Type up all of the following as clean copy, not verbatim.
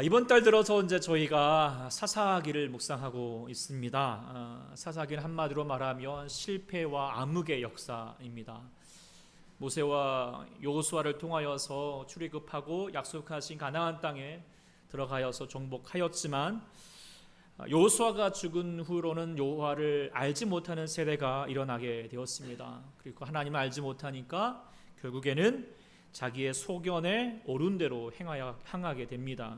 이번 달 들어서 이제 저희가 사사기를 묵상하고 있습니다. 사사기는 한마디로 말하면 실패와 암흑의 역사입니다. 모세와 여호수아를 통하여서 출애굽하고 약속하신 가나안 땅에 들어가서 정복하였지만 여호수아가 죽은 후로는 여호와를 알지 못하는 세대가 일어나게 되었습니다. 그리고 하나님을 알지 못하니까 결국에는 자기의 소견에 옳은 대로 행하게 됩니다.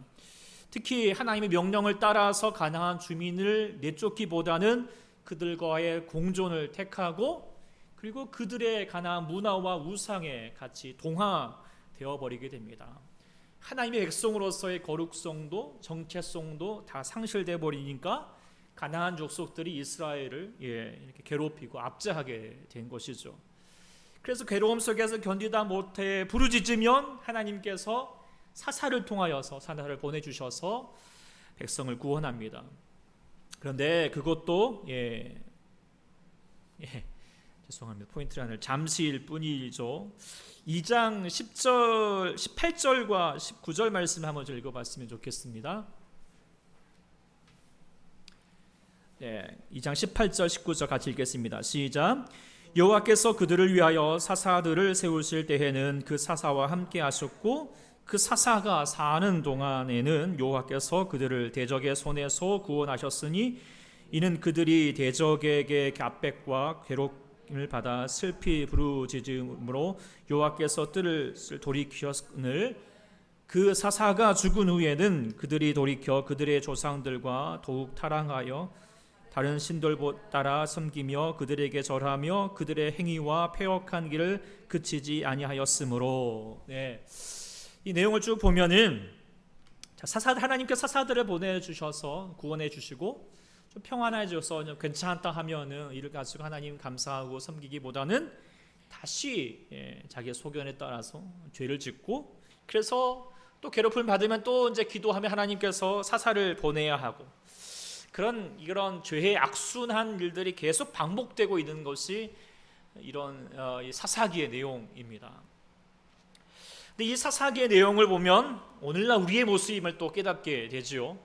특히 하나님의 명령을 따라서 가나안 주민을 내쫓기보다는 그들과의 공존을 택하고 그리고 그들의 가나안 문화와 우상에 같이 동화되어 버리게 됩니다. 하나님의 백성으로서의 거룩성도 정체성도 다 상실되어 버리니까 가나안 족속들이 이스라엘을 이렇게 괴롭히고 압제하게 된 것이죠. 그래서 괴로움 속에서 견디다 못해 부르짖으면 하나님께서 사사를 통하여서 사사를 보내주셔서 백성을 구원합니다. 그런데 그것도 죄송합니다. 포인트를 하늘 잠시일 뿐이죠. 2장 10절, 18절과 19절 말씀 한번 읽어봤으면 좋겠습니다. 2장 18절 19절 같이 읽겠습니다. 시작. 여호와께서 그들을 위하여 사사들을 세우실 때에는 그 사사와 함께 하셨고 그 사사가 사는 동안에는 여호와께서 그들을 대적의 손에서 구원하셨으니 이는 그들이 대적에게 압박과 괴롭힘을 받아 슬피 부르짖음으로 여호와께서 뜰을 돌이키었으늘 그 사사가 죽은 후에는 그들이 돌이켜 그들의 조상들과 더욱 타락하여 다른 신들 따라 섬기며 그들에게 절하며 그들의 행위와 패역한 길을 그치지 아니하였으므로. 이 내용을 쭉 보면은 하나님께 사사들을 보내주셔서 구원해 주시고 좀 평안해져서 좀 괜찮다 하면은 이를 가지고 하나님 감사하고 섬기기보다는 다시 자기의 소견에 따라서 죄를 짓고 그래서 또 괴롭힘을 받으면 또 이제 기도하며 하나님께서 사사를 보내야 하고 이런 죄의 악순환 일들이 계속 반복되고 있는 것이 이런 사사기의 내용입니다. 근데 이 사사기의 내용을 보면 오늘날 우리의 모습임을 또 깨닫게 되지요.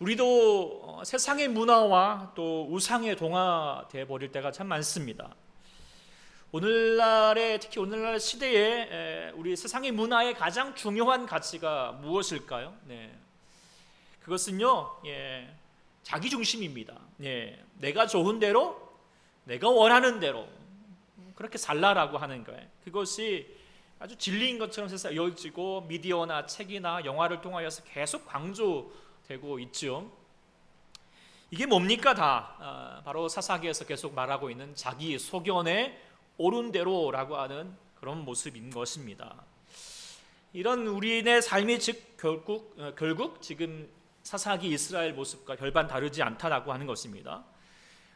우리도 세상의 문화와 또 우상에 동화되어 버릴 때가 참 많습니다. 특히 오늘날 시대에 우리 세상의 문화의 가장 중요한 가치가 무엇일까요? 그것은요, 자기 중심입니다. 내가 좋은 대로, 내가 원하는 대로 그렇게 살라라고 하는 거예요. 그것이 아주 진리인 것처럼 세상에 여겨지고 미디어나 책이나 영화를 통하여서 계속 강조되고 있죠. 이게 뭡니까 다? 바로 사사기에서 계속 말하고 있는 자기 소견에 옳은 대로라고 하는 그런 모습인 것입니다. 이런 우리의 삶이 결국 지금 사사기 이스라엘 모습과 별반 다르지 않다라고 하는 것입니다.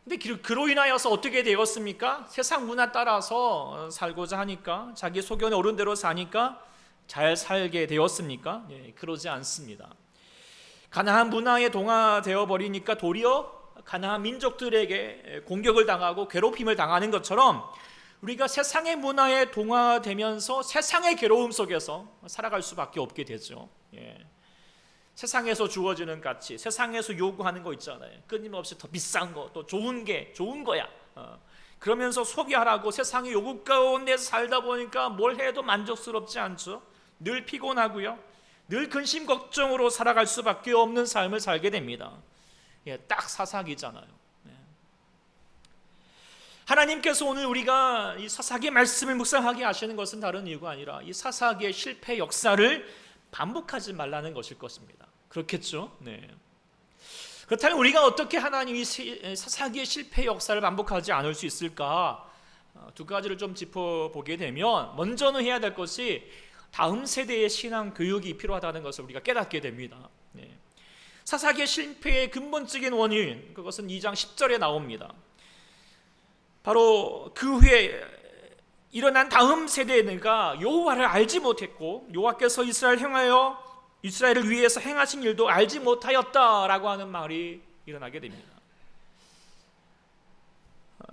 근데 그로 인하여서 어떻게 되었습니까? 세상 문화 따라서 살고자 하니까 자기 소견에 옳은 대로 사니까 잘 살게 되었습니까? 그러지 않습니다. 가나안 문화에 동화되어 버리니까 도리어 가나안 민족들에게 공격을 당하고 괴롭힘을 당하는 것처럼 우리가 세상의 문화에 동화되면서 세상의 괴로움 속에서 살아갈 수밖에 없게 되죠. 세상에서 주어지는 가치, 세상에서 요구하는 거 있잖아요. 끊임없이 더 비싼 거, 또 좋은 거야. 그러면서 소비하라고 세상의 요구 가운데 살다 보니까 뭘 해도 만족스럽지 않죠. 늘 피곤하고요. 늘 근심 걱정으로 살아갈 수밖에 없는 삶을 살게 됩니다. 딱 사사기잖아요. 하나님께서 오늘 우리가 이 사사기의 말씀을 묵상하게 하시는 것은 다른 이유가 아니라 이 사사기의 실패 역사를 반복하지 말라는 것일 것입니다. 그렇겠죠? 그렇다면 우리가 어떻게 하나님이 사사기의 실패 역사를 반복하지 않을 수 있을까? 두 가지를 좀 짚어보게 되면 먼저는 해야 될 것이 다음 세대의 신앙 교육이 필요하다는 것을 우리가 깨닫게 됩니다. 사사기의 실패의 근본적인 원인, 그것은 2장 10절에 나옵니다. 바로 그 후에 일어난 다음 세대가 여호와를 알지 못했고 여호와께서 이스라엘을 위해서 행하신 일도 알지 못하였다라고 하는 말이 일어나게 됩니다.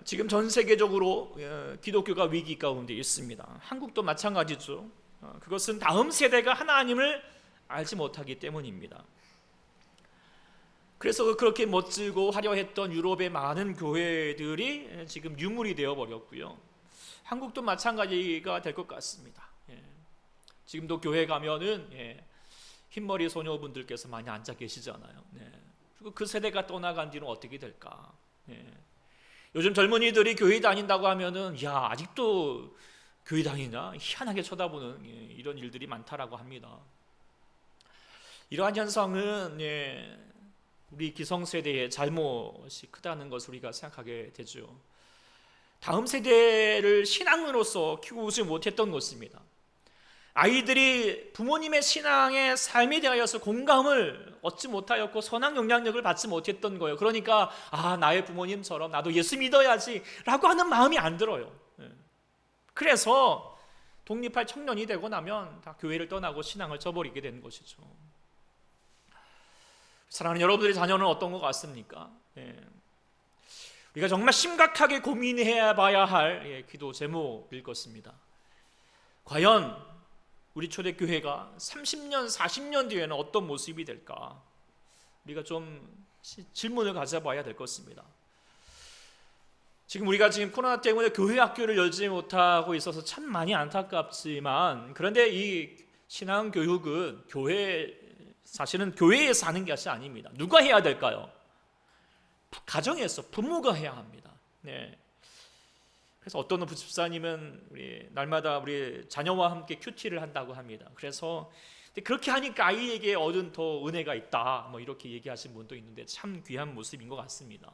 지금 전 세계적으로 기독교가 위기 가운데 있습니다. 한국도 마찬가지죠. 그것은 다음 세대가 하나님을 알지 못하기 때문입니다. 그래서 그렇게 멋지고 화려했던 유럽의 많은 교회들이 지금 유물이 되어 버렸고요. 한국도 마찬가지가 될 것 같습니다. 지금도 교회 가면은 흰머리 소녀분들께서 많이 앉아 계시잖아요. 그리고 그 세대가 떠나간 뒤는 어떻게 될까? 요즘 젊은이들이 교회 다닌다고 하면은 야 아직도 교회 다니냐? 희한하게 쳐다보는 이런 일들이 많다라고 합니다. 이러한 현상은 우리 기성세대의 잘못이 크다는 것을 우리가 생각하게 되죠. 다음 세대를 신앙으로서 키우지 못했던 것입니다. 아이들이 부모님의 신앙의 삶에 대하여서 공감을 얻지 못하였고 선한 영향력을 받지 못했던 거예요. 그러니까 나의 부모님처럼 나도 예수 믿어야지 라고 하는 마음이 안 들어요. 그래서 독립할 청년이 되고 나면 다 교회를 떠나고 신앙을 저버리게 되는 것이죠. 사랑하는 여러분들의 자녀는 어떤 것 같습니까? 우리가 정말 심각하게 고민해 봐야 할 기도 제목일 것입니다. 과연 우리 초대교회가 30년, 40년 뒤에는 어떤 모습이 될까? 우리가 좀 질문을 가져봐야 될 것입니다. 지금 우리가 코로나 때문에 교회 학교를 열지 못하고 있어서 참 많이 안타깝지만, 그런데 이 신앙교육은 사실은 교회에서 하는 것이 아닙니다. 누가 해야 될까요? 가정에서 부모가 해야 합니다. 그래서 어떤 부집사님은 날마다 우리 자녀와 함께 큐티를 한다고 합니다. 그래서 그렇게 하니까 아이에게 얻은 더 은혜가 있다, 이렇게 얘기하신 분도 있는데 참 귀한 모습인 것 같습니다.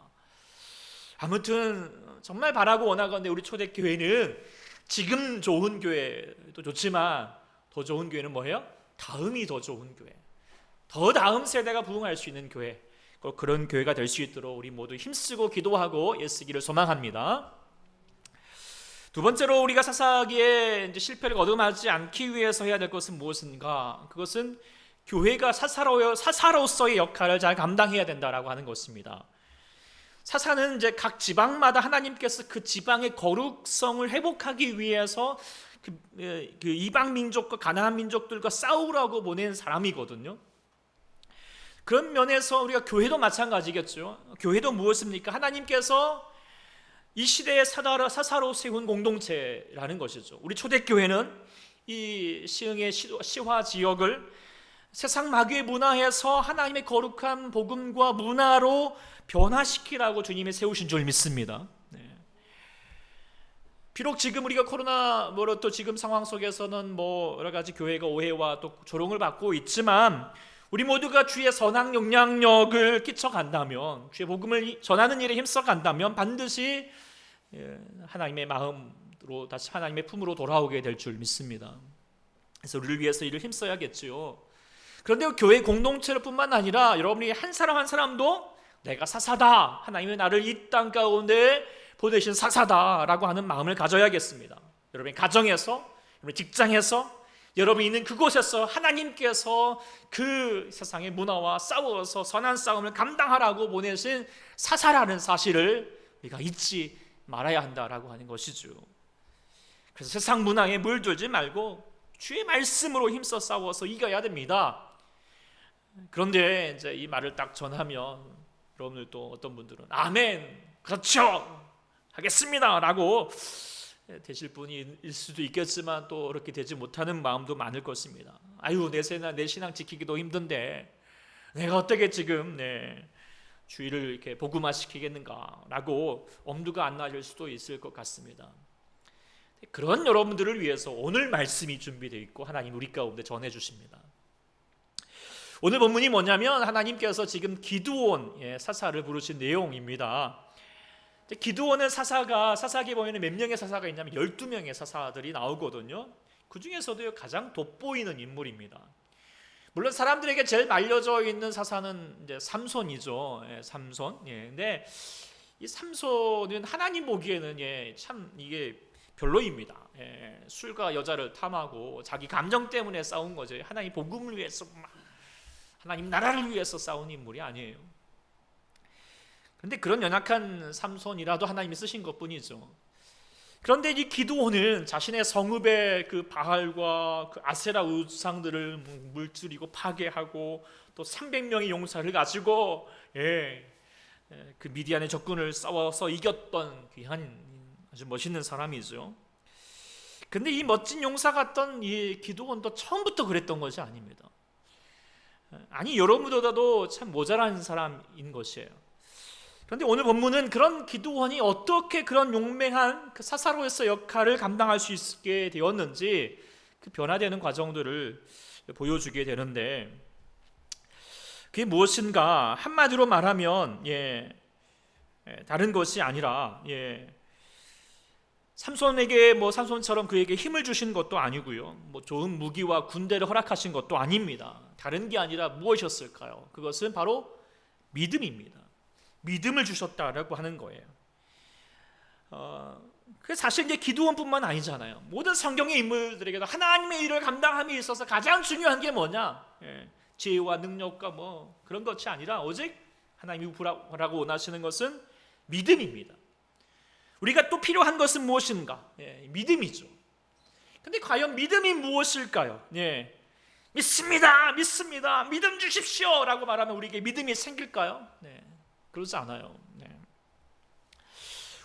아무튼 정말 바라고 원하건대 우리 초대교회는 지금 좋은 교회도 좋지만 더 좋은 교회는 뭐예요? 다음이 더 좋은 교회, 더 다음 세대가 부흥할 수 있는 교회, 그런 교회가 될 수 있도록 우리 모두 힘쓰고 기도하고 애쓰기를 소망합니다. 두 번째로 우리가 사사기에 실패를 거듭하지 않기 위해서 해야 될 것은 무엇인가? 그것은 교회가 사사로서의 역할을 잘 감당해야 된다라고 하는 것입니다. 사사는 각 지방마다 하나님께서 그 지방의 거룩성을 회복하기 위해서 그 이방 민족과 가나안 민족들과 싸우라고 보낸 사람이거든요. 그런 면에서 우리가 교회도 마찬가지겠죠. 교회도 무엇입니까? 하나님께서 이 시대의 사사로 세운 공동체라는 것이죠. 우리 초대교회는 이 시흥의 시화 지역을 세상 마귀의 문화에서 하나님의 거룩한 복음과 문화로 변화시키라고 주님이 세우신 줄 믿습니다. 비록 지금 우리가 코로나 또 지금 상황 속에서는 여러 가지 교회가 오해와 또 조롱을 받고 있지만, 우리 모두가 주의 선한 영향력을 끼쳐간다면, 주의 복음을 전하는 일에 힘써간다면 반드시 하나님의 마음으로 다시 하나님의 품으로 돌아오게 될 줄 믿습니다. 그래서 우리를 위해서 일을 힘써야겠지요. 그런데 교회 공동체를 뿐만 아니라 여러분이 한 사람 한 사람도 내가 사사다, 하나님의 나를 이 땅 가운데 보내신 사사다라고 하는 마음을 가져야겠습니다. 여러분의 가정에서, 여러분의 직장에서, 여러분이 있는 그곳에서 하나님께서 그 세상의 문화와 싸워서 선한 싸움을 감당하라고 보내신 사사라는 사실을 우리가 잊지 말아야 한다라고 하는 것이죠. 그래서 세상 문화에 물들지 말고 주의 말씀으로 힘써 싸워서 이겨야 됩니다. 그런데 이제 이 말을 딱 전하면 여러분들 또 어떤 분들은 아멘, 그렇죠, 하겠습니다 라고 되실 분이 일 수도 있겠지만, 또 그렇게 되지 못하는 마음도 많을 것입니다. 내 신앙 지키기도 힘든데 내가 어떻게 지금 주의를 이렇게 복음화시키겠는가라고 엄두가 안 나실 수도 있을 것 같습니다. 그런 여러분들을 위해서 오늘 말씀이 준비되어 있고 하나님 우리 가운데 전해주십니다. 오늘 본문이 뭐냐면 하나님께서 지금 기드온 사사를 부르신 내용입니다. 기드온은 사사기에 보면 몇 명의 사사가 있냐면 12명의 사사들이 나오거든요. 그 중에서도 가장 돋보이는 인물입니다. 물론 사람들에게 제일 알려져 있는 사사는 이제 삼손이죠. 삼손. 근데 이 삼손은 하나님 보기에는 참 이게 별로입니다. 술과 여자를 탐하고 자기 감정 때문에 싸운 거죠. 하나님 복음을 위해서, 하나님 나라를 위해서 싸운 인물이 아니에요. 그런데 그런 연약한 삼손이라도 하나님이 쓰신 것뿐이죠. 그런데 이 기드온은 자신의 성읍의 그 바알과 그 아세라 우상들을 물들이고 파괴하고 또 300명의 용사를 가지고 그 미디안의 적군을 싸워서 이겼던 귀한 아주 멋있는 사람이죠. 근데 이 멋진 용사 같던 이 기드온도 처음부터 그랬던 것이 아닙니다. 아니 여러분보다도 참 모자란 사람인 것이에요. 그런데 오늘 본문은 그런 기드온이 어떻게 그런 용맹한 그 사사로에서 역할을 감당할 수 있게 되었는지 그 변화되는 과정들을 보여주게 되는데, 그게 무엇인가? 한마디로 말하면 다른 것이 아니라 삼손에게 삼손처럼 그에게 힘을 주신 것도 아니고요, 좋은 무기와 군대를 허락하신 것도 아닙니다. 다른 게 아니라 무엇이었을까요? 그것은 바로 믿음입니다. 믿음을 주셨다라고 하는 거예요. 그 사실 이제 기드온뿐만 아니잖아요. 모든 성경의 인물들에게도 하나님의 일을 감당함에 있어서 가장 중요한 게 뭐냐? 지혜와 능력과 그런 것이 아니라 오직 하나님이 구하라고 원하시는 것은 믿음입니다. 우리가 또 필요한 것은 무엇인가? 믿음이죠. 근데 과연 믿음이 무엇일까요? 믿습니다, 믿습니다, 믿음 주십시오 라고 말하면 우리에게 믿음이 생길까요? 그러지 않아요.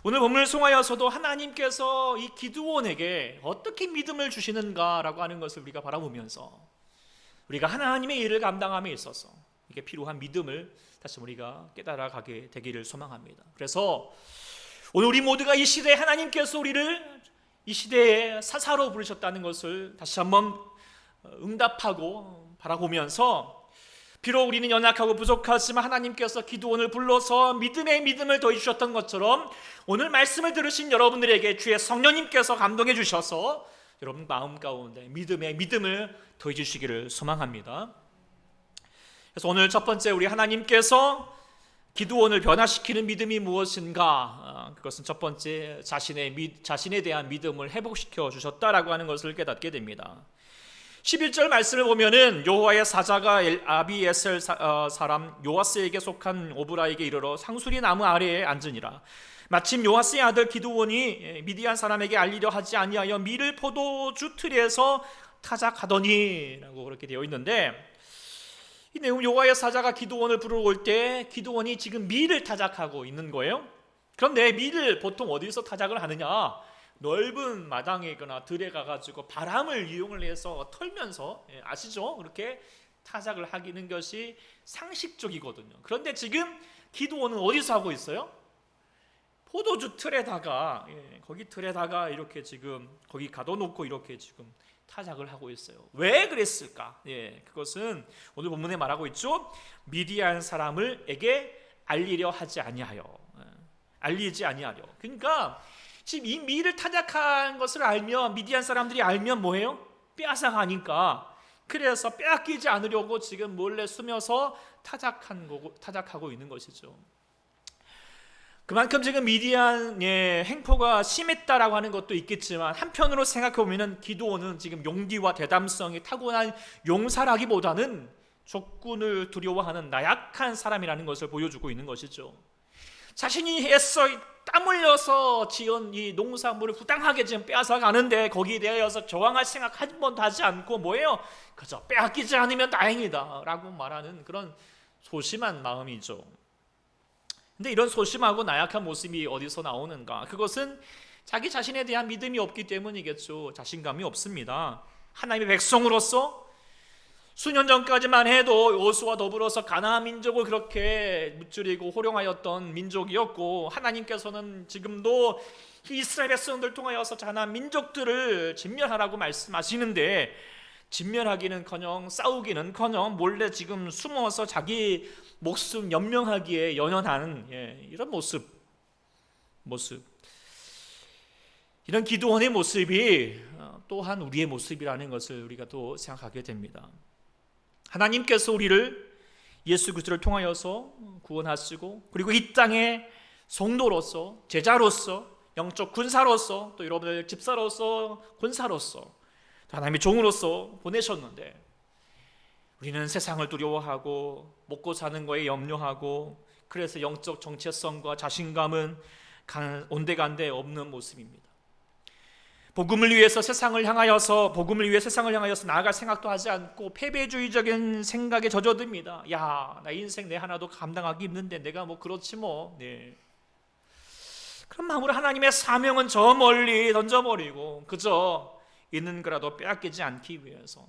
오늘 본문을 통하여서도 하나님께서 이 기드온에게 어떻게 믿음을 주시는가라고 하는 것을 우리가 바라보면서 우리가 하나님의 일을 감당함에 있어서 이게 필요한 믿음을 다시 우리가 깨달아가게 되기를 소망합니다. 그래서 오늘 우리 모두가 이 시대에 하나님께서 우리를 이 시대에 사사로 부르셨다는 것을 다시 한번 응답하고 바라보면서, 비록 우리는 연약하고 부족하지만 하나님께서 기드온을 불러서 믿음의 믿음을 더해주셨던 것처럼 오늘 말씀을 들으신 여러분들에게 주의 성령님께서 감동해 주셔서 여러분 마음 가운데 믿음의 믿음을 더해주시기를 소망합니다. 그래서 오늘 첫 번째, 우리 하나님께서 기드온을 변화시키는 믿음이 무엇인가? 그것은 첫 번째, 자신에 대한 믿음을 회복시켜 주셨다라고 하는 것을 깨닫게 됩니다. 11절 말씀을 보면은 여호와의 사자가 아비에셀 사람 요아스에게 속한 오브라에게 이르러 상수리 나무 아래에 앉으니라. 마침 요아스의 아들 기드온이 미디안 사람에게 알리려 하지 아니하여 밀을 포도주 틀에서 타작하더니 라고 그렇게 되어 있는데, 이 내용, 여호와의 사자가 기드온을 부르러 올 때 기드온이 지금 밀을 타작하고 있는 거예요. 그런데 밀을 보통 어디서 타작을 하느냐? 넓은 마당이거나 들에 가가지고 바람을 이용을 해서 털면서, 아시죠? 그렇게 타작을 하기는 것이 상식적이거든요. 그런데 지금 기드온은 어디서 하고 있어요? 포도주 틀에다가, 거기 틀에다가 이렇게 지금 거기 가둬놓고 이렇게 지금 타작을 하고 있어요. 왜 그랬을까? 그것은 오늘 본문에 말하고 있죠. 미디안 사람을에게 알리려 하지 아니하여, 알리지 아니하려. 그러니까 지금 이 밀을 타작한 것을 알면, 미디안 사람들이 알면 뭐해요? 빼앗아가니까. 그래서 빼앗기지 않으려고 지금 몰래 숨어서 타작하고 있는 것이죠. 그만큼 지금 미디안의 행포가 심했다라고 하는 것도 있겠지만, 한편으로 생각해 보면 기드온은 지금 용기와 대담성이 타고난 용사라기보다는 적군을 두려워하는 나약한 사람이라는 것을 보여주고 있는 것이죠. 자신이 애써 땀 흘려서 지은 이 농산물을 부당하게 지금 빼앗아 가는데 거기에 대하여서 저항할 생각 한 번도 하지 않고 뭐예요? 그저 빼앗기지 않으면 다행이다 라고 말하는 그런 소심한 마음이죠. 근데 이런 소심하고 나약한 모습이 어디서 나오는가? 그것은 자기 자신에 대한 믿음이 없기 때문이겠죠. 자신감이 없습니다. 하나님의 백성으로서 수년 전까지만 해도 여호수아와 더불어서 가나안 민족을 그렇게 무찌르고 호령하였던 민족이었고, 하나님께서는 지금도 이스라엘 백성들 통하여서 가나안 민족들을 진멸하라고 말씀하시는데, 진멸하기는커녕 싸우기는커녕 몰래 지금 숨어서 자기 목숨 연명하기에 연연하는 이런 모습, 이런 기드온의 모습이 또한 우리의 모습이라는 것을 우리가 또 생각하게 됩니다. 하나님께서 우리를 예수 그리스도를 통하여서 구원하시고, 그리고 이 땅의 성도로서, 제자로서, 영적 군사로서, 또 여러분들 집사로서, 군사로서, 하나님의 종으로서 보내셨는데, 우리는 세상을 두려워하고 먹고 사는 거에 염려하고, 그래서 영적 정체성과 자신감은 온데간데 없는 모습입니다. 복음을 위해 세상을 향하여서 나아갈 생각도 하지 않고 패배주의적인 생각에 젖어듭니다. 야, 나 인생 내 하나도 감당하기 힘든데 내가 뭐 그렇지 뭐. 네. 그런 마음으로 하나님의 사명은 저 멀리 던져버리고 그저 있는 거라도 빼앗기지 않기 위해서,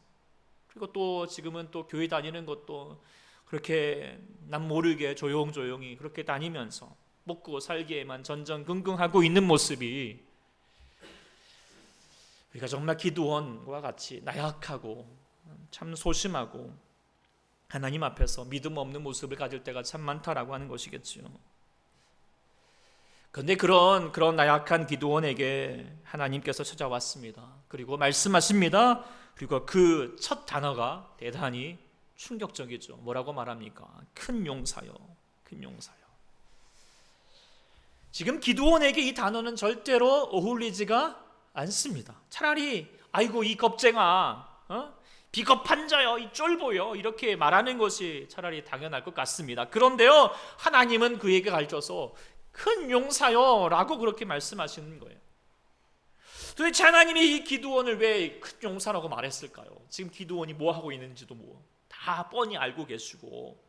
그리고 또 지금은 또 교회 다니는 것도 그렇게 남 모르게 조용조용히 그렇게 다니면서 먹고 살기에만 전전긍긍하고 있는 모습이 우리가 정말 기드온과 같이 나약하고 참 소심하고 하나님 앞에서 믿음 없는 모습을 가질 때가 참 많다라고 하는 것이겠죠. 그런데 그런 나약한 기드온에게 하나님께서 찾아왔습니다. 그리고 말씀하십니다. 그리고 그 첫 단어가 대단히 충격적이죠. 뭐라고 말합니까? 큰 용사요. 큰 용사요. 지금 기드온에게 이 단어는 절대로 어울리지가 않습니다. 차라리 아이고 이 겁쟁아, 비겁한 자여, 이 쫄보여, 이렇게 말하는 것이 차라리 당연할 것 같습니다. 그런데요, 하나님은 그에게 가르쳐서 큰 용사요 라고 그렇게 말씀하시는 거예요. 도대체 하나님이 이 기드온을 왜 큰 용사라고 말했을까요? 지금 기드온이 뭐 하고 있는지도 다 뻔히 알고 계시고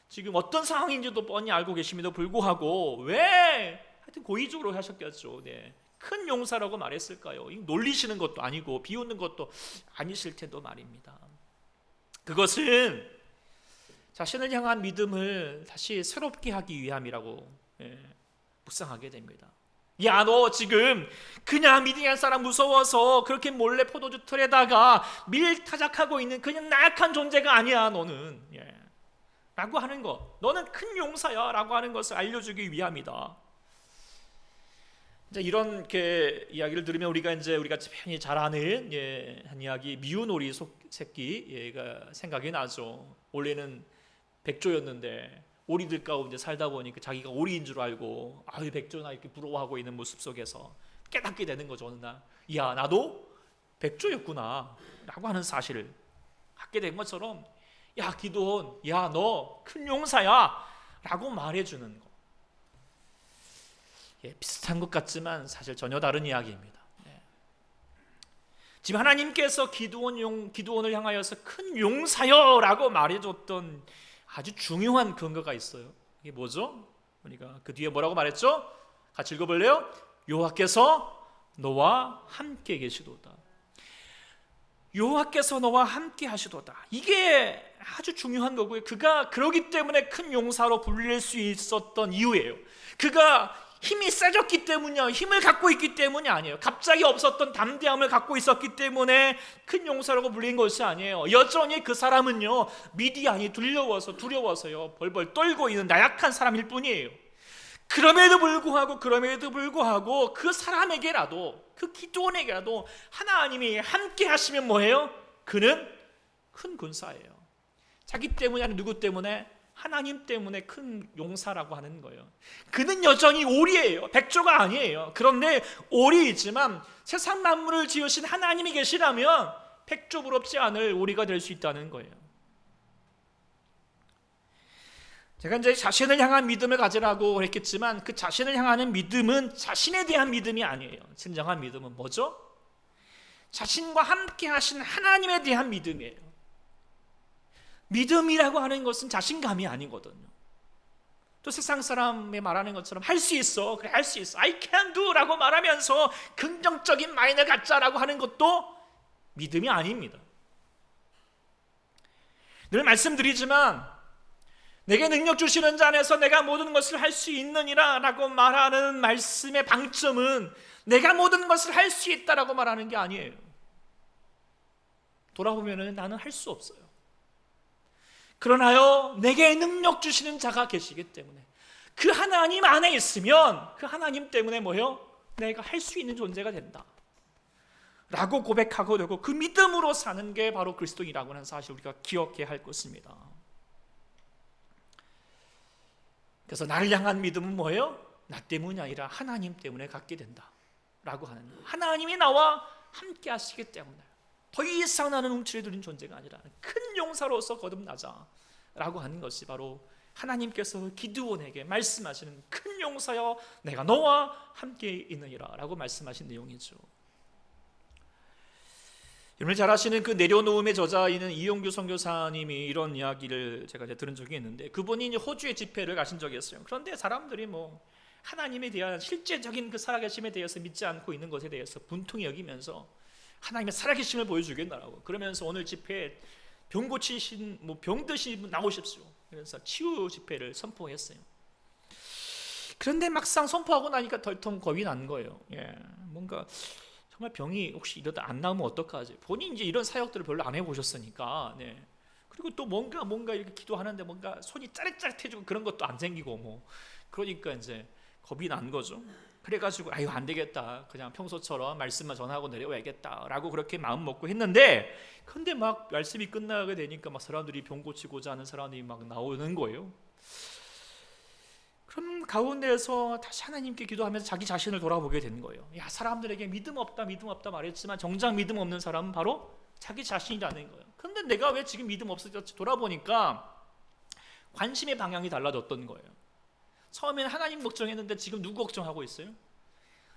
지금 어떤 상황인지도 뻔히 알고 계심에도 불구하고 왜 하여튼 고의적으로 하셨겠죠. 네. 큰 용사라고 말했을까요? 놀리시는 것도 아니고 비웃는 것도 아니실 텐데 말입니다. 그것은 자신을 향한 믿음을 다시 새롭게 하기 위함이라고 묵상하게 됩니다. 야, 너 지금 그냥 믿음의 사람 무서워서 그렇게 몰래 포도주 틀에다가 밀타작하고 있는 그냥 나약한 존재가 아니야 너는, 라고 하는 것, 너는 큰 용사야 라고 하는 것을 알려주기 위함이다. 이제 이런 이야기를 들으면 우리가 흔히 잘 아는 한 이야기, 미운 오리 새끼가 생각이 나죠. 원래는 백조였는데 오리들 가운데 살다 보니까 자기가 오리인 줄 알고 아유 백조나 이렇게 부러워하고 있는 모습 속에서 깨닫게 되는 거죠. 어느 날, 야 나도 백조였구나 라고 하는 사실을 갖게 된 것처럼, 야 기드온, 야 너 큰 용사야 라고 말해주는 거. 비슷한 것 같지만 사실 전혀 다른 이야기입니다. 지금 하나님께서 기드온을 향하여서 큰 용사여 라고 말해줬던 아주 중요한 근거가 있어요. 이게 뭐죠? 그러니까 그 뒤에 뭐라고 말했죠? 같이 읽어볼래요? 여호와께서 너와 함께 계시도다. 여호와께서 너와 함께 하시도다. 이게 아주 중요한 거고요. 그가 그러기 때문에 큰 용사로 불릴 수 있었던 이유예요. 그가 힘이 세졌기 때문이요, 힘을 갖고 있기 때문이 아니에요. 갑자기 없었던 담대함을 갖고 있었기 때문에 큰 용사라고 불린 것이 아니에요. 여전히 그 사람은요, 미디안이 두려워서요 벌벌 떨고 있는 나약한 사람일 뿐이에요. 그럼에도 불구하고 그 사람에게라도, 그 기드온에게라도 하나님이 함께 하시면 뭐예요? 그는 큰 군사예요. 자기 때문이 아니라 누구 때문에? 하나님 때문에 큰 용사라고 하는 거예요. 그는 여전히 오리예요. 백조가 아니에요. 그런데 오리이지만 세상 만물을 지으신 하나님이 계시라면 백조 부럽지 않을 오리가 될 수 있다는 거예요. 제가 이제 자신을 향한 믿음을 가지라고 했겠지만 그 자신을 향하는 믿음은 자신에 대한 믿음이 아니에요. 진정한 믿음은 뭐죠? 자신과 함께 하신 하나님에 대한 믿음이에요. 믿음이라고 하는 것은 자신감이 아니거든요. 또 세상 사람이 말하는 것처럼 할 수 있어, 그래 할 수 있어, I can do 라고 말하면서 긍정적인 마인드를 갖자라고 하는 것도 믿음이 아닙니다. 늘 말씀드리지만 내게 능력 주시는 자 안에서 내가 모든 것을 할 수 있느니라 라고 말하는 말씀의 방점은 내가 모든 것을 할 수 있다라고 말하는 게 아니에요. 돌아보면 나는 할 수 없어요. 그러나요, 내게 능력 주시는 자가 계시기 때문에 그 하나님 안에 있으면 그 하나님 때문에 뭐예요? 내가 할 수 있는 존재가 된다 라고 고백하고 되고 그 믿음으로 사는 게 바로 그리스도인이라고 하는 사실 우리가 기억해야 할 것입니다. 그래서 나를 향한 믿음은 뭐예요? 나 때문이 아니라 하나님 때문에 갖게 된다 라고 하는 거예요. 하나님이 나와 함께 하시기 때문에 더 이상 나는 움츠러든 존재가 아니라 큰 용사로서 거듭나자 라고 하는 것이 바로 하나님께서 기드온에게 말씀하시는 큰 용사여 내가 너와 함께 있느니라 라고 말씀하신 내용이죠. 여러분 잘 아시는 그 내려놓음의 저자인 이용규 선교사님이 이런 이야기를 제가 들은 적이 있는데, 그분이 이제 호주에 집회를 가신 적이 있어요. 그런데 사람들이 뭐 하나님에 대한 실제적인 그 살아계심에 대해서 믿지 않고 있는 것에 대해서 분통히 여기면서 하나님의 살아계심을 보여주겠다라고, 그러면서 오늘 집회에 병 고치신 병 드신 분 나오십시오. 그래서 치유 집회를 선포했어요. 그런데 막상 선포하고 나니까 덜통 겁이 난 거예요. 뭔가 정말 병이 혹시 이러다 안 나오면 어떡하지? 본인이 이제 이런 사역들을 별로 안 해보셨으니까. 그리고 또 뭔가 이렇게 기도하는데 뭔가 손이 짜릿짜릿해지고 그런 것도 안 생기고 뭐, 그러니까 이제 겁이 난 거죠. 그래가지고 아유 안 되겠다, 그냥 평소처럼 말씀만 전하고 내려와야겠다라고 그렇게 마음 먹고 했는데, 근데 막 말씀이 끝나게 되니까 막 사람들이 병 고치고자 하는 사람들이 막 나오는 거예요. 그럼 가운데에서 다시 하나님께 기도하면서 자기 자신을 돌아보게 된 거예요. 야, 사람들에게 믿음 없다 말했지만 정작 믿음 없는 사람은 바로 자기 자신이라는 거예요. 근데 내가 왜 지금 믿음 없어졌지? 돌아보니까 관심의 방향이 달라졌던 거예요. 처음에는 하나님 걱정했는데 지금 누구 걱정하고 있어요?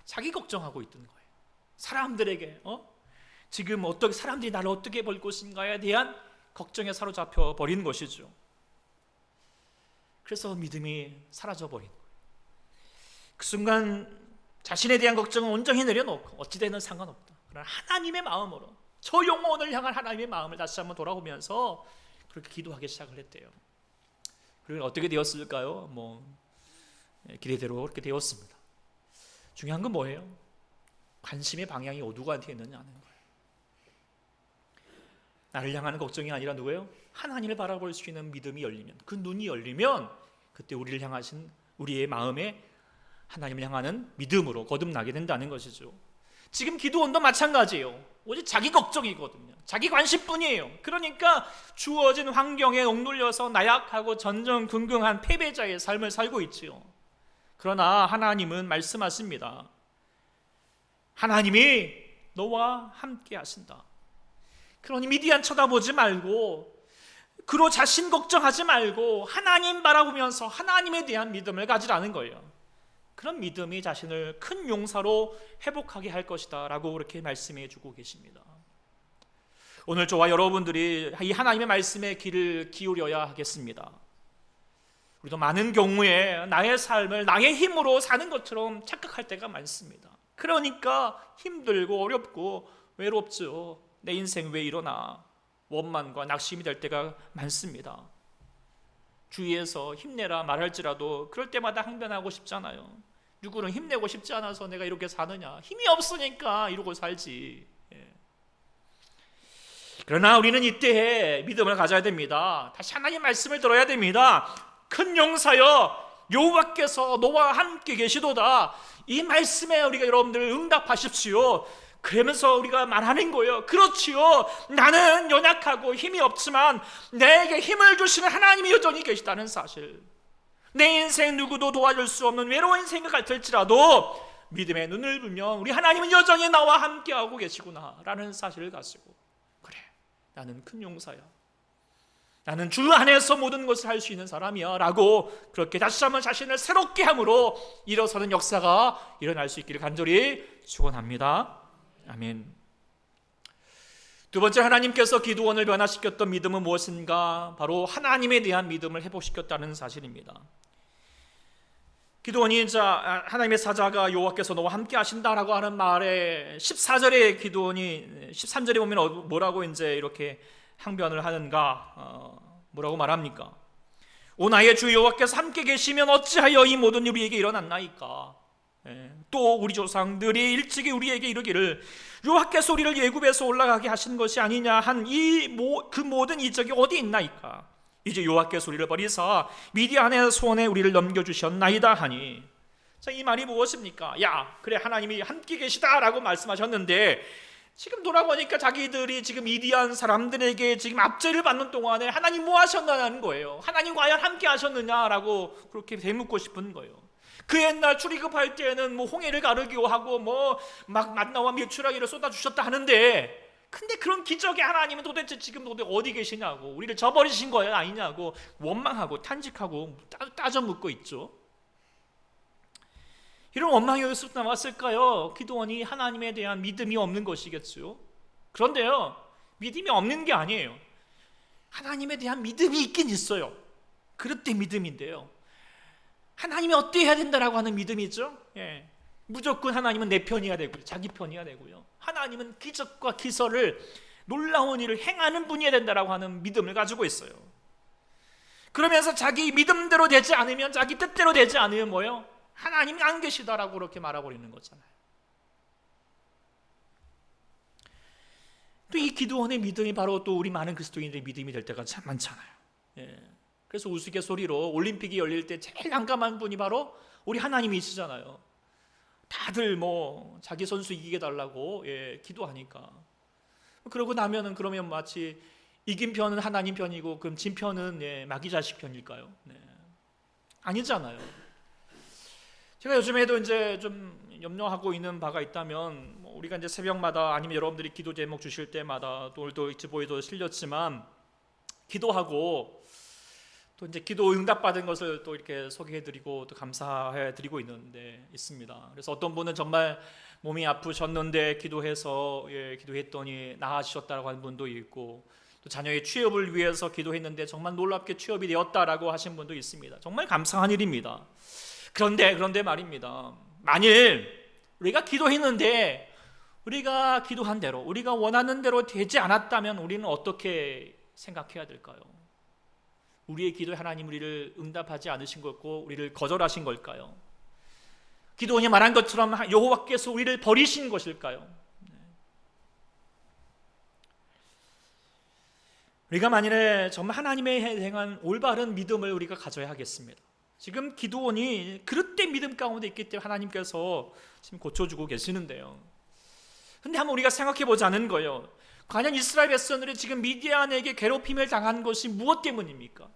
자기 걱정하고 있던 거예요. 사람들에게 지금 어떻게 사람들이 나를 어떻게 볼 것인가에 대한 걱정에 사로잡혀 버린 것이죠. 그래서 믿음이 사라져버린 거예요. 그 순간 자신에 대한 걱정은 온전히 내려놓고 어찌되든 상관없다, 그러나 하나님의 마음으로, 저 영혼을 향한 하나님의 마음을 다시 한번 돌아보면서 그렇게 기도하기 시작을 했대요. 그리고 어떻게 되었을까요? 기대대로 그렇게 되었습니다. 중요한 건 뭐예요? 관심의 방향이 누구한테 있느냐는 거예요. 나를 향하는 걱정이 아니라 누구예요? 하나님을 바라볼 수 있는 믿음이 열리면, 그 눈이 열리면 그때 우리를 향하신 우리의 마음에 하나님을 향하는 믿음으로 거듭나게 된다는 것이죠. 지금 기도원도 마찬가지예요. 오직 자기 걱정이거든요. 자기 관심뿐이에요. 그러니까 주어진 환경에 억눌려서 나약하고 전전긍긍한 패배자의 삶을 살고 있지요. 그러나 하나님은 말씀하십니다. 하나님이 너와 함께 하신다. 그러니 미디안 쳐다보지 말고, 그로 자신 걱정하지 말고 하나님 바라보면서 하나님에 대한 믿음을 가지라는 거예요. 그런 믿음이 자신을 큰 용사로 회복하게 할 것이다 라고 그렇게 말씀해 주고 계십니다. 오늘 저와 여러분들이 이 하나님의 말씀에 귀를 기울여야 하겠습니다. 우리도 많은 경우에 나의 삶을 나의 힘으로 사는 것처럼 착각할 때가 많습니다. 그러니까 힘들고 어렵고 외롭죠. 내 인생 왜 이러나 원만과 낙심이 될 때가 많습니다. 주위에서 힘내라 말할지라도 그럴 때마다 항변하고 싶잖아요. 누구는 힘내고 싶지 않아서 내가 이렇게 사느냐, 힘이 없으니까 이러고 살지. 그러나 우리는 이때에 믿음을 가져야 됩니다. 다시 하나님 말씀을 들어야 됩니다. 큰 용사여 여호와께서 너와 함께 계시도다. 이 말씀에 우리가 여러분들 응답하십시오. 그러면서 우리가 말하는 거예요. 그렇지요, 나는 연약하고 힘이 없지만 내게 힘을 주시는 하나님이 여전히 계시다는 사실, 내 인생 누구도 도와줄 수 없는 외로운 생각 같을지라도 믿음의 눈을 불면 우리 하나님은 여전히 나와 함께하고 계시구나 라는 사실을 가지고, 그래, 나는 큰 용사야, 나는 주 안에서 모든 것을 할 수 있는 사람이야 라고 그렇게 다시 한번 자신을 새롭게 함으로 일어서는 역사가 일어날 수 있기를 간절히 축원합니다. 아멘. 두 번째, 하나님께서 기드온을 변화시켰던 믿음은 무엇인가? 바로 하나님에 대한 믿음을 회복시켰다는 사실입니다. 기드온이 하나님의 사자가 여호와께서 너와 함께 하신다라고 하는 말에 14절에 기드온이 13절에 보면 뭐라고 이제 이렇게 항변을 하는가? 뭐라고 말합니까? 오 나의 주 여호와께서 함께 계시면 어찌하여 이 모든 일이 우리에게 일어났나이까? 또 우리 조상들이 일찍이 우리에게 이르기를 여호와께서 우리를 애굽에서 올라가게 하신 것이 아니냐 한 그 모든 이적이 어디 있나이까? 이제 여호와께서 우리를 버리사 미디안의 손에 우리를 넘겨주셨나이다 하니. 자, 이 말이 무엇입니까? 야, 그래, 하나님이 함께 계시다라고 말씀하셨는데 지금 돌아보니까 자기들이 지금 미디안 사람들에게 지금 압제를 받는 동안에 하나님 뭐 하셨나는 거예요. 하나님 과연 함께 하셨느냐라고 그렇게 되묻고 싶은 거예요. 그 옛날 출애굽할 때는 뭐 홍해를 가르기도 하고 뭐 막 만나와 밀추라기를 쏟아주셨다 하는데, 근데 그런 기적의 하나님은 도대체 지금 어디 계시냐고, 우리를 저버리신 거야 아니냐고 원망하고 탄식하고 따져 묻고 있죠. 이런 원망이 어디서 나왔을까요? 기드온이 하나님에 대한 믿음이 없는 것이겠죠. 그런데요, 믿음이 없는 게 아니에요. 하나님에 대한 믿음이 있긴 있어요. 그릇된 믿음인데요, 하나님이 어떻게 해야 된다라고 하는 믿음이죠. 무조건 하나님은 내 편이어야 되고요, 자기 편이어야 되고요, 하나님은 기적과 기설을, 놀라운 일을 행하는 분이어야 된다라고 하는 믿음을 가지고 있어요. 그러면서 자기 믿음대로 되지 않으면, 자기 뜻대로 되지 않으면 뭐예요? 하나님이 안 계시다라고 그렇게 말하고 있는 거잖아요. 또 이 기드온의 믿음이 바로 또 우리 많은 그리스도인들의 믿음이 될 때가 참 많잖아요. 그래서 우스갯소리로 올림픽이 열릴 때 제일 난감한 분이 바로 우리 하나님이시잖아요. 다들 뭐 자기 선수 이기게 달라고 기도하니까. 그러고 나면은 그러면 마치 이긴 편은 하나님 편이고 그럼 진 편은 마귀 자식 편일까요? 아니잖아요. 제가 요즘에도 이제 좀 염려하고 있는 바가 있다면, 우리가 이제 새벽마다 아니면 여러분들이 기도 제목 주실 때마다, 또 오늘도 지보에도 실렸지만 기도하고 또 이제 기도 응답받은 것을 또 이렇게 소개해드리고 또 감사해드리고 있습니다. 그래서 어떤 분은 정말 몸이 아프셨는데 기도해서 기도했더니 나아지셨다고 하는 분도 있고, 또 자녀의 취업을 위해서 기도했는데 정말 놀랍게 취업이 되었다라고 하신 분도 있습니다. 정말 감사한 일입니다. 그런데 말입니다, 만일 우리가 기도했는데 우리가 기도한 대로, 우리가 원하는 대로 되지 않았다면 우리는 어떻게 생각해야 될까요? 우리의 기도에 하나님 우리를 응답하지 않으신 거고 우리를 거절하신 걸까요? 기도원이 말한 것처럼 여호와께서 우리를 버리신 것일까요? 우리가 만일에 정말 하나님에 행한 올바른 믿음을 우리가 가져야 하겠습니다. 지금 기드온이 그릇된 믿음 가운데 있기 때문에 하나님께서 지금 고쳐주고 계시는데요, 근데 한번 우리가 생각해 보자는 거예요. 과연 이스라엘 백성들이 지금 미디안에게 괴롭힘을 당한 것이 무엇 때문입니까?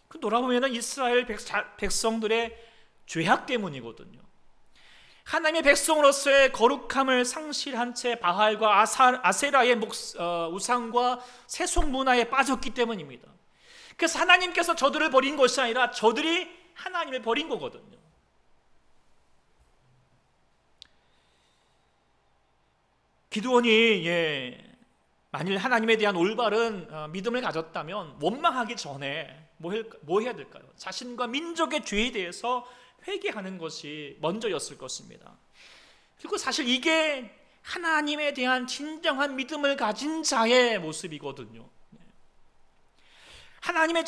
그 돌아보면 이스라엘 백성들의 죄악 때문이거든요. 하나님의 백성으로서의 거룩함을 상실한 채 바알과 아세라의 우상과 세속 문화에 빠졌기 때문입니다. 그래서 하나님께서 저들을 버린 것이 아니라 저들이 하나님을 버린 거거든요. 기드온이 만일 하나님에 대한 올바른 믿음을 가졌다면 원망하기 전에 뭐 해야 될까요? 자신과 민족의 죄에 대해서 회개하는 것이 먼저였을 것입니다. 그리고 사실 이게 하나님에 대한 진정한 믿음을 가진 자의 모습이거든요. 하나님에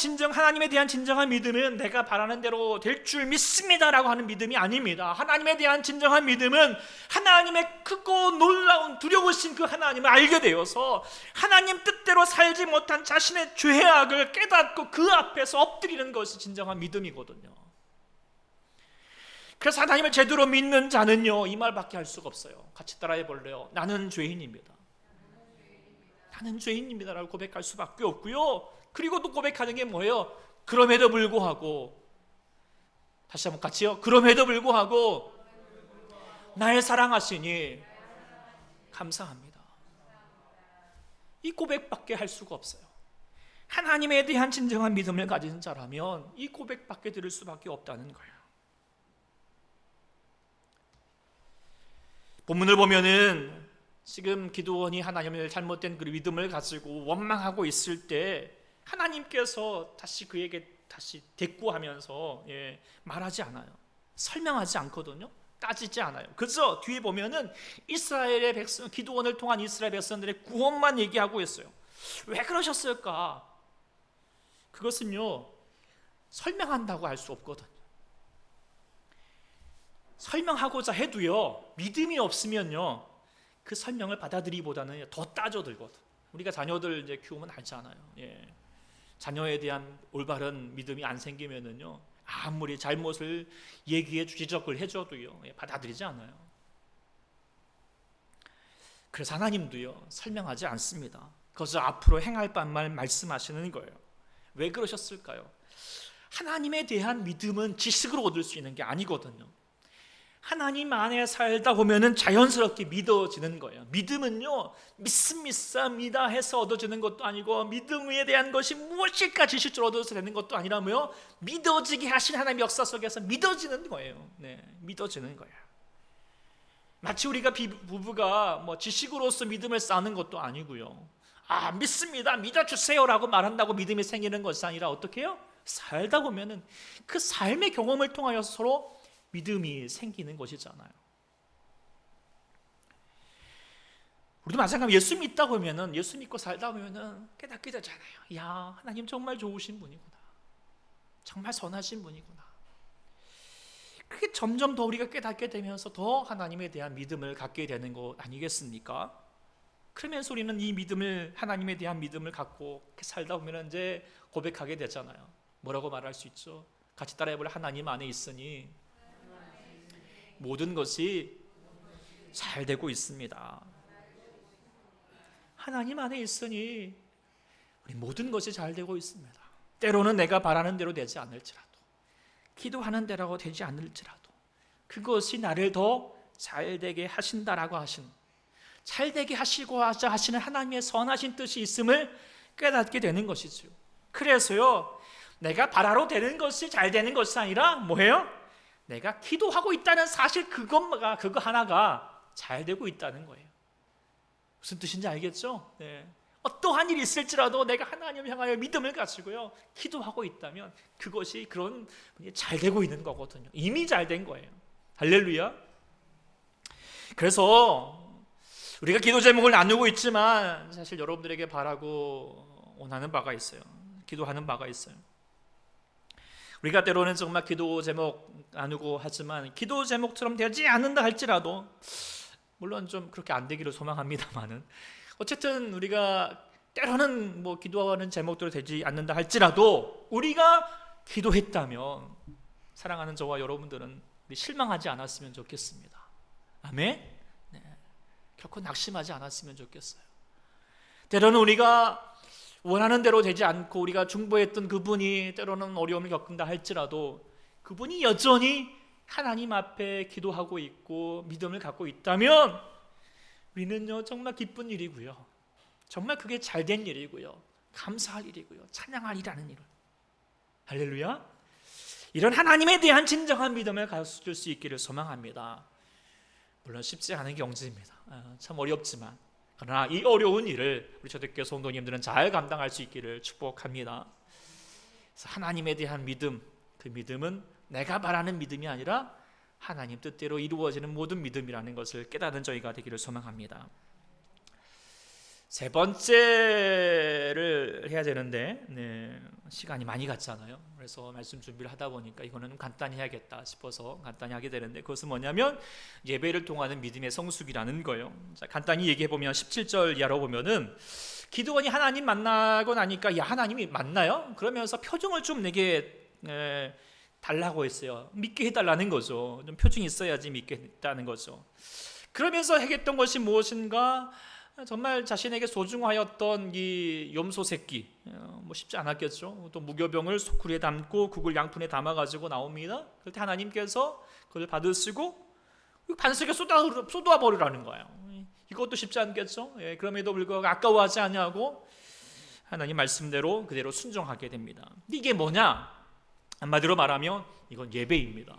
대한 진정한 믿음은 내가 바라는 대로 될 줄 믿습니다라고 하는 믿음이 아닙니다. 하나님에 대한 진정한 믿음은 하나님의 크고 놀라운 두려우신 그 하나님을 알게 되어서 하나님 뜻대로 살지 못한 자신의 죄악을 깨닫고 그 앞에서 엎드리는 것이 진정한 믿음이거든요. 그래서 하나님을 제대로 믿는 자는요, 이 말밖에 할 수가 없어요. 같이 따라해 볼래요? 나는 죄인입니다. 나는 죄인입니다라고 고백할 수밖에 없고요. 그리고 또 고백하는 게 뭐예요? 그럼에도 불구하고, 다시 한번 같이요. 그럼에도 불구하고 날 사랑하시니 감사합니다. 이 고백밖에 할 수가 없어요. 하나님에 대한 진정한 믿음을 가진 자라면 이 고백밖에 들을 수밖에 없다는 거예요. 본문을 보면은 지금 기드온이 하나님을 잘못된 그 믿음을 가지고 원망하고 있을 때 하나님께서 다시 그에게 다시 대꾸하면서 말하지 않아요. 설명하지 않거든요. 따지지 않아요. 그저 뒤에 보면은 이스라엘의 백성, 기드온을 통한 이스라엘 백성들의 구원만 얘기하고 있어요. 왜 그러셨을까? 그것은요, 설명한다고 할 수 없거든요. 설명하고자 해도요, 믿음이 없으면요, 그 설명을 받아들이기보다는 더 따져들거든. 우리가 자녀들 이제 키우면 알잖아요. 자녀에 대한 올바른 믿음이 안 생기면은요, 아무리 잘못을 얘기해 지적을 해줘도요, 받아들이지 않아요. 그래서 하나님도요, 설명하지 않습니다. 그것을 앞으로 행할 바만 말씀하시는 거예요. 왜 그러셨을까요? 하나님에 대한 믿음은 지식으로 얻을 수 있는 게 아니거든요. 하나님 안에 살다 보면은 자연스럽게 믿어지는 거예요. 믿음은요, 믿습니다 해서 얻어지는 것도 아니고, 믿음에 대한 것이 무엇일까 지식적으로 얻어서 되는 것도 아니라며요, 믿어지게 하신 하나님의 역사 속에서 믿어지는 거예요. 믿어지는 거예요. 마치 우리가 부부가 지식으로서 믿음을 쌓는 것도 아니고요. 믿습니다, 믿어주세요라고 말한다고 믿음이 생기는 것이 아니라 어떻게 해요? 살다 보면은 그 삶의 경험을 통하여 서로 믿음이 생기는 것이잖아요. 우리도 마찬가지로 예수 믿다 보면은, 예수 믿고 살다 보면은 깨닫게 되잖아요. 야, 하나님 정말 좋으신 분이구나, 정말 선하신 분이구나. 그게 점점 더 우리가 깨닫게 되면서 더 하나님에 대한 믿음을 갖게 되는 것 아니겠습니까? 그러면서 우리는 이 믿음을, 하나님에 대한 믿음을 갖고 살다 보면 이제 고백하게 되잖아요. 뭐라고 말할 수 있죠? 같이 따라해볼, 하나님 안에 있으니 모든 것이 잘 되고 있습니다. 하나님 안에 있으니 우리 모든 것이 잘 되고 있습니다. 때로는 내가 바라는 대로 되지 않을지라도, 기도하는 대로 되지 않을지라도 그것이 나를 더 잘되게 하신다라고 하신, 잘되게 하시고자 하시는 하나님의 선하신 뜻이 있음을 깨닫게 되는 것이죠. 그래서요, 내가 바라로 되는 것이 잘 되는 것이 아니라 뭐예요? 내가 기도하고 있다는 사실, 그거 하나가 잘 되고 있다는 거예요. 무슨 뜻인지 알겠죠? 네. 어떠한 일이 있을지라도 내가 하나님을 향하여 믿음을 가지고요 기도하고 있다면 그것이 그런 잘 되고 있는 거거든요. 이미 잘 된 거예요. 할렐루야. 그래서 우리가 기도 제목을 나누고 있지만 사실 여러분들에게 바라고 원하는 바가 있어요. 기도하는 바가 있어요. 우리가 때로는 정말 기도 제목 나누고 하지만 기도 제목처럼 되지 않는다 할지라도, 물론 좀 그렇게 안 되기를 소망합니다만은, 어쨌든 우리가 때로는 기도하는 제목대로 되지 않는다 할지라도 우리가 기도했다면 사랑하는 저와 여러분들은 실망하지 않았으면 좋겠습니다. 아멘. 네. 결코 낙심하지 않았으면 좋겠어요. 때로는 우리가 원하는 대로 되지 않고 우리가 중보했던 그분이 때로는 어려움을 겪는다 할지라도 그분이 여전히 하나님 앞에 기도하고 있고 믿음을 갖고 있다면 우리는요 정말 기쁜 일이고요, 정말 그게 잘된 일이고요, 감사할 일이고요, 찬양할 일이라는 일을. 할렐루야. 이런 하나님에 대한 진정한 믿음을 가질 수 있기를 소망합니다. 물론 쉽지 않은 경지입니다. 참 어렵지만, 그러나 이 어려운 일을 우리 초대교회 성도님들은 잘 감당할 수 있기를 축복합니다. 그래서 하나님에 대한 믿음, 그 믿음은 내가 바라는 믿음이 아니라 하나님 뜻대로 이루어지는 모든 믿음이라는 것을 깨닫는 저희가 되기를 소망합니다. 세 번째를 해야 되는데 시간이 많이 갔잖아요. 그래서 말씀 준비를 하다 보니까 이거는 간단히 해야겠다 싶어서 간단히 하게 되는데, 그것은 뭐냐면 예배를 통하는 믿음의 성숙이라는 거예요. 자, 간단히 얘기해 보면 17절 이하로 보면은 기드온이 하나님 만나고 나니까 야, 하나님이 맞나요? 그러면서 표정을 좀 내게 달라고 했어요. 믿게 해달라는 거죠. 좀 표정이 있어야지 믿게 했다는 거죠. 그러면서 해겠던 것이 무엇인가? 정말 자신에게 소중하였던 이 염소 새끼, 쉽지 않았겠죠. 또 무교병을 소쿠리에 담고 국을 양푼에 담아가지고 나옵니다. 그럴 때 하나님께서 그걸 받으시고 반석에 쏟아 버리라는 거예요. 이것도 쉽지 않겠죠. 그럼에도 불구하고 아까워하지 아니하고 하나님 말씀대로 그대로 순종하게 됩니다. 근데 이게 뭐냐? 한마디로 말하면 이건 예배입니다.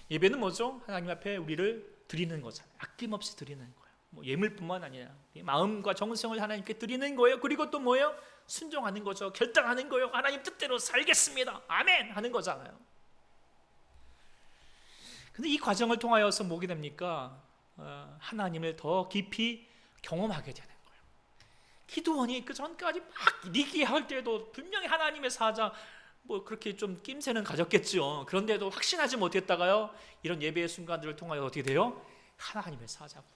예배는 뭐죠? 하나님 앞에 우리를 드리는 거잖아요. 아낌없이 드리는 거예요. 예물뿐만 아니라 마음과 정성을 하나님께 드리는 거예요. 그리고 또 뭐예요? 순종하는 거죠. 결단하는 거예요. 하나님 뜻대로 살겠습니다, 아멘 하는 거잖아요. 근데 이 과정을 통하여서 뭐게 됩니까? 하나님을 더 깊이 경험하게 되는 거예요. 기드온이 그 전까지 막 리기할 때도 분명히 하나님의 사자 그렇게 좀 낌새는 가졌겠죠. 그런데도 확신하지 못했다가요, 이런 예배의 순간들을 통하여 어떻게 돼요? 하나님의 사자구나,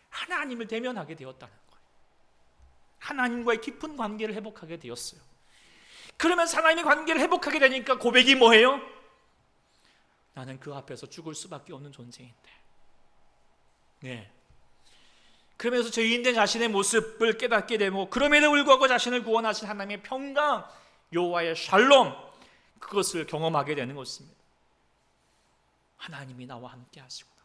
하나님을 대면하게 되었다는 거예요. 하나님과의 깊은 관계를 회복하게 되었어요. 그러면서 하나님의 관계를 회복하게 되니까 고백이 뭐예요? 나는 그 앞에서 죽을 수밖에 없는 존재인데. 그러면서 죄인된 자신의 모습을 깨닫게 되고, 그럼에도 불구하고 자신을 구원하신 하나님의 평강, 여호와의 샬롬, 그것을 경험하게 되는 것입니다. 하나님이 나와 함께 하시구나,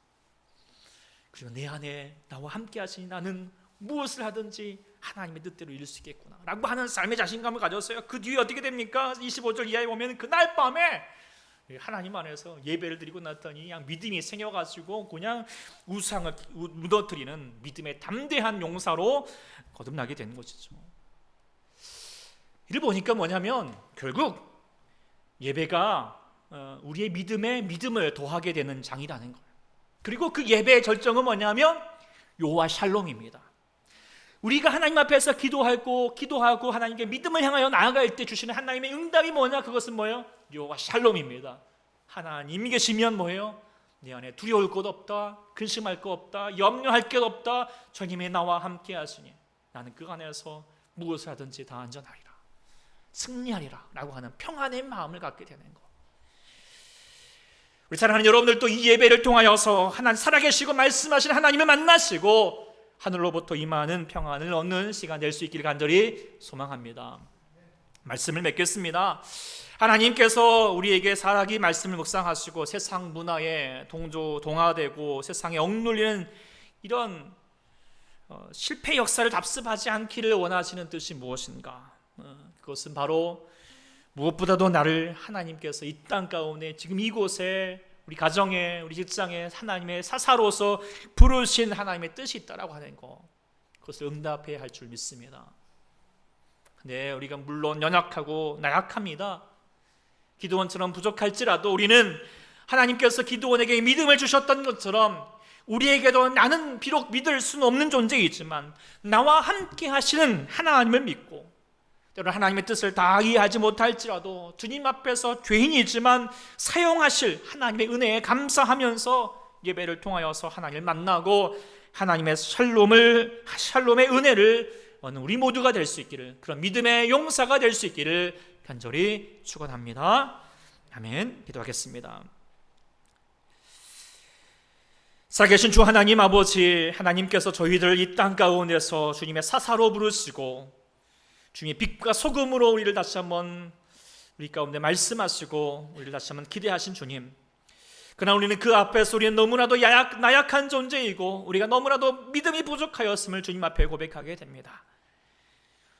그리고 내 안에 나와 함께 하시니 나는 무엇을 하든지 하나님의 뜻대로 이룰 수 있겠구나 라고 하는 삶의 자신감을 가졌어요. 그 뒤에 어떻게 됩니까? 25절 이하에 보면 그날 밤에 하나님 안에서 예배를 드리고 났더니 그냥 믿음이 생겨가지고 그냥 우상을 무너뜨리는 믿음의 담대한 용사로 거듭나게 되는 것이죠. 이를 보니까 뭐냐면 결국 예배가 우리의 믿음에 믿음을 더하게 되는 장이라는 거예요. 그리고 그 예배의 절정은 뭐냐면 여호와 샬롬입니다. 우리가 하나님 앞에서 기도하고 하나님께 믿음을 향하여 나아갈 때 주시는 하나님의 응답이 뭐냐? 그것은 뭐예요? 여호와 샬롬입니다. 하나님이 계시면 뭐예요? 내 안에 두려울 것 없다, 근심할 것 없다, 염려할 것 없다. 주님이 나와 함께 하시니 나는 그 안에서 무엇을 하든지 다 안전하리라, 승리하리라 라고 하는 평안의 마음을 갖게 되는 것. 우리 사랑하는 여러분들도 이 예배를 통하여서 하나님 살아계시고 말씀하신 하나님을 만나시고 하늘로부터 임하는 평안을 얻는 시간 될 수 있기를 간절히 소망합니다. 말씀을 맺겠습니다. 하나님께서 우리에게 살아기 말씀을 묵상하시고 세상 문화에 동화되고 세상에 억눌리는 이런 실패 역사를 답습하지 않기를 원하시는 뜻이 무엇인가? 그것은 바로 무엇보다도 나를 하나님께서 이 땅 가운데 지금 이곳에 우리 가정에 우리 직장에 하나님의 사사로서 부르신 하나님의 뜻이 있다라고 하는 것, 그것을 응답해야 할 줄 믿습니다. 네, 우리가 물론 연약하고 나약합니다. 기드온처럼 부족할지라도 우리는 하나님께서 기드온에게 믿음을 주셨던 것처럼 우리에게도 나는 비록 믿을 수는 없는 존재이지만 나와 함께 하시는 하나님을 믿고, 때로는 하나님의 뜻을 다 이해하지 못할지라도 주님 앞에서 죄인이지만 사용하실 하나님의 은혜에 감사하면서 예배를 통하여서 하나님을 만나고 하나님의 샬롬의 은혜를 얻는 우리 모두가 될 수 있기를, 그런 믿음의 용사가 될 수 있기를 간절히 축원합니다. 아멘. 기도하겠습니다. 살아계신 주 하나님 아버지, 하나님께서 저희들 이 땅 가운데서 주님의 사사로 부르시고 주님의 빛과 소금으로 우리를 다시 한번 우리 가운데 말씀하시고 우리를 다시 한번 기대하신 주님, 그러나 우리는 그 앞에서 우리는 너무나도 나약한 존재이고 우리가 너무나도 믿음이 부족하였음을 주님 앞에 고백하게 됩니다.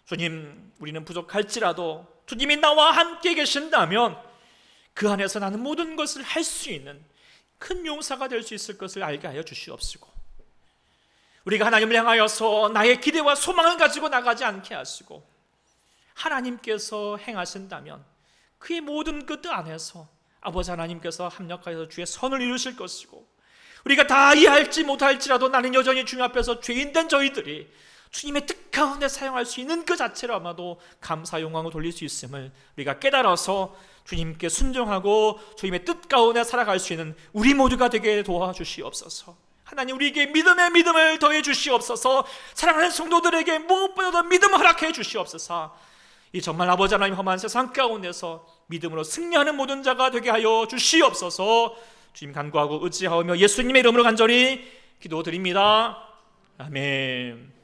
주님, 우리는 부족할지라도 주님이 나와 함께 계신다면 그 안에서 나는 모든 것을 할 수 있는 큰 용사가 될 수 있을 것을 알게 하여 주시옵시고, 우리가 하나님을 향하여서 나의 기대와 소망을 가지고 나가지 않게 하시고 하나님께서 행하신다면 그의 모든 그 뜻 안에서 아버지 하나님께서 합력하여서 주의 선을 이루실 것이고, 우리가 다 이해할지 못할지라도 나는 여전히 주님 앞에서 죄인된 저희들이 주님의 뜻 가운데 사용할 수 있는 그 자체로 아마도 감사 영광을 돌릴 수 있음을 우리가 깨달아서 주님께 순종하고 주님의 뜻 가운데 살아갈 수 있는 우리 모두가 되게 도와주시옵소서. 하나님, 우리에게 믿음의 믿음을 더해 주시옵소서. 사랑하는 성도들에게 무엇보다도 믿음을 허락해 주시옵소서. 이 정말 아버지 하나님 험한 세상 가운데서 믿음으로 승리하는 모든 자가 되게 하여 주시옵소서. 주님 간구하고 의지하며 예수님의 이름으로 간절히 기도드립니다. 아멘.